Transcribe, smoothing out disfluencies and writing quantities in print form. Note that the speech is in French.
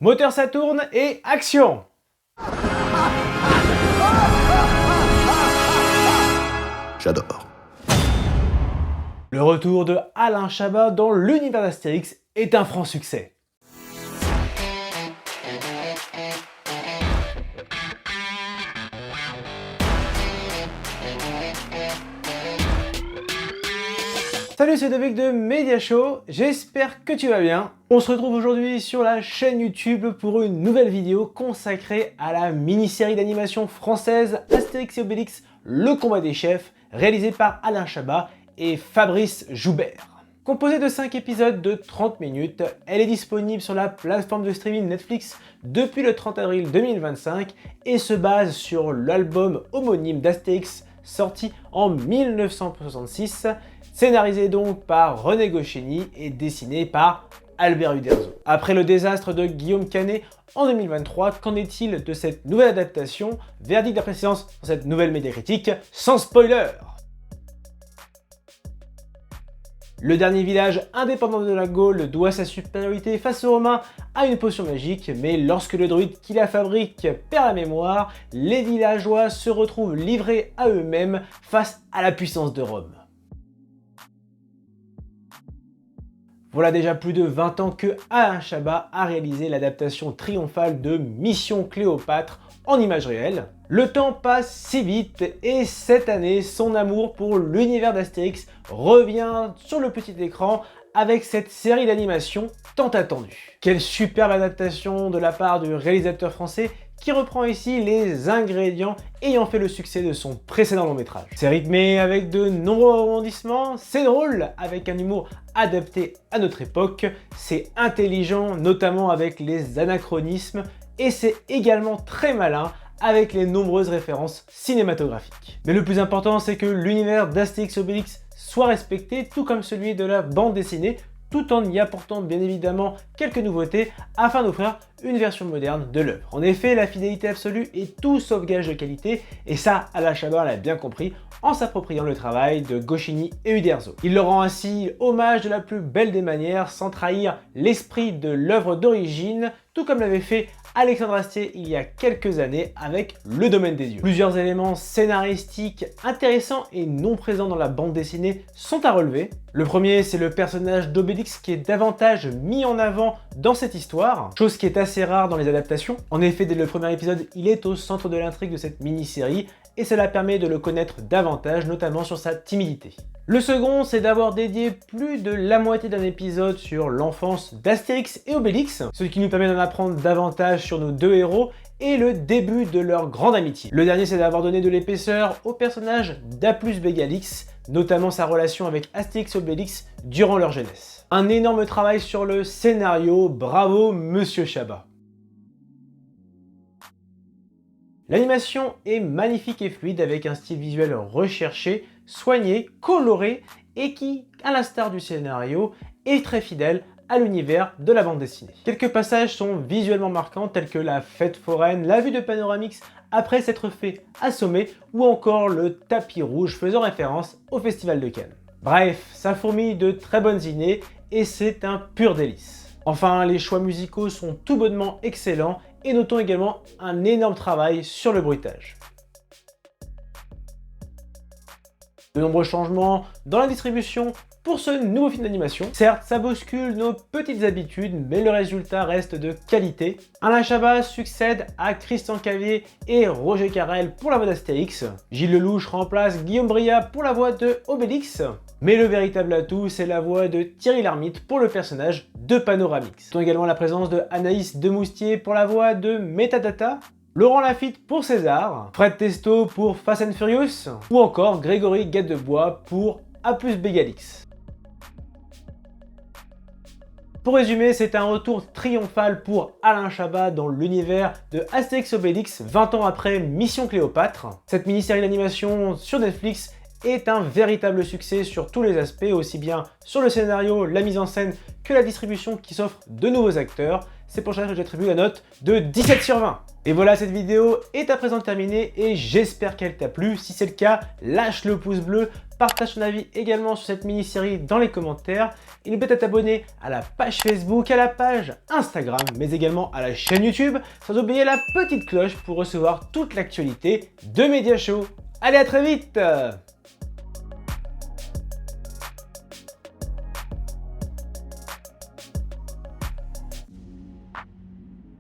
Moteur ça tourne et action! J'adore. Le retour de Alain Chabat dans l'univers d'Astérix est un franc succès. Salut, c'est David de Mediashow, j'espère que tu vas bien. On se retrouve aujourd'hui sur la chaîne YouTube pour une nouvelle vidéo consacrée à la mini-série d'animation française Astérix et Obélix, le combat des chefs, réalisé par Alain Chabat et Fabrice Joubert. Composée de 5 épisodes de 30 minutes, elle est disponible sur la plateforme de streaming Netflix depuis le 30 avril 2025 et se base sur l'album homonyme d'Astérix sorti en 1966, scénarisé donc par René Goscinny et dessiné par Albert Uderzo. Après le désastre de Guillaume Canet en 2023, qu'en est-il de cette nouvelle adaptation? Verdict d'après séance dans cette nouvelle médiacritique, sans spoiler. Le dernier village indépendant de la Gaule doit sa supériorité face aux Romains à une potion magique, mais lorsque le druide qui la fabrique perd la mémoire, les villageois se retrouvent livrés à eux-mêmes face à la puissance de Rome. Voilà déjà plus de 20 ans que Alain Chabat a réalisé l'adaptation triomphale de Mission Cléopâtre en images réelles. Le temps passe si vite et cette année, son amour pour l'univers d'Astérix revient sur le petit écran avec cette série d'animation tant attendue. Quelle superbe adaptation de la part du réalisateur français qui reprend ici les ingrédients ayant fait le succès de son précédent long métrage. C'est rythmé avec de nombreux rebondissements, c'est drôle avec un humour adapté à notre époque, c'est intelligent notamment avec les anachronismes et c'est également très malin avec les nombreuses références cinématographiques. Mais le plus important, c'est que l'univers d'Astérix et Obélix soit respecté, tout comme celui de la bande dessinée, tout en y apportant bien évidemment quelques nouveautés afin d'offrir une version moderne de l'œuvre. En effet, la fidélité absolue est tout sauf gage de qualité, et ça, Alain Chabat l'a bien compris en s'appropriant le travail de Goscinny et Uderzo. Il leur rend ainsi hommage de la plus belle des manières, sans trahir l'esprit de l'œuvre d'origine, tout comme l'avait fait Alexandre Astier il y a quelques années avec Le Domaine des Dieux. Plusieurs éléments scénaristiques intéressants et non présents dans la bande dessinée sont à relever. Le premier, c'est le personnage d'Obélix qui est davantage mis en avant dans cette histoire, chose qui est assez rare dans les adaptations. En effet, dès le premier épisode, il est au centre de l'intrigue de cette mini-série et cela permet de le connaître davantage, notamment sur sa timidité. Le second, c'est d'avoir dédié plus de la moitié d'un épisode sur l'enfance d'Astérix et Obélix, ce qui nous permet d'en apprendre davantage sur nos deux héros et le début de leur grande amitié. Le dernier, c'est d'avoir donné de l'épaisseur au personnage d'Aplus Bégalix, notamment sa relation avec Astérix et Obélix durant leur jeunesse. Un énorme travail sur le scénario, bravo Monsieur Chabat. L'animation est magnifique et fluide avec un style visuel recherché, soigné, coloré et qui, à l'instar du scénario, est très fidèle à l'univers de la bande dessinée. Quelques passages sont visuellement marquants tels que la fête foraine, la vue de Panoramix après s'être fait assommer ou encore le tapis rouge faisant référence au Festival de Cannes. Bref, ça fourmille de très bonnes idées et c'est un pur délice. Enfin, les choix musicaux sont tout bonnement excellents et notons également un énorme travail sur le bruitage. De nombreux changements dans la distribution pour ce nouveau film d'animation. Certes, ça bouscule nos petites habitudes, mais le résultat reste de qualité. Alain Chabat succède à Christian Cavier et Roger Carrel pour la voix d'Astérix. Gilles Lelouch remplace Guillaume Briat pour la voix de Obélix. Mais le véritable atout, c'est la voix de Thierry Lhermitte pour le personnage de Panoramix. Notons également la présence de Anaïs Demoustier pour la voix de Metadata, Laurent Lafitte pour César, Fred Testo pour Fast and Furious, ou encore Grégory Gadebois pour Aplus Bégalix. Pour résumer, c'est un retour triomphal pour Alain Chabat dans l'univers de Astérix Obélix 20 ans après Mission Cléopâtre. Cette mini-série d'animation sur Netflix est un véritable succès sur tous les aspects, aussi bien sur le scénario, la mise en scène que la distribution qui s'offre de nouveaux acteurs. C'est pour ça que j'attribue la note de 17 sur 20. Et voilà, cette vidéo est à présent terminée et j'espère qu'elle t'a plu. Si c'est le cas, lâche le pouce bleu, partage ton avis également sur cette mini-série dans les commentaires. Et n'oublie pas de t'abonner à la page Facebook, à la page Instagram, mais également à la chaîne YouTube, sans oublier la petite cloche pour recevoir toute l'actualité de Media Show. Allez, à très vite!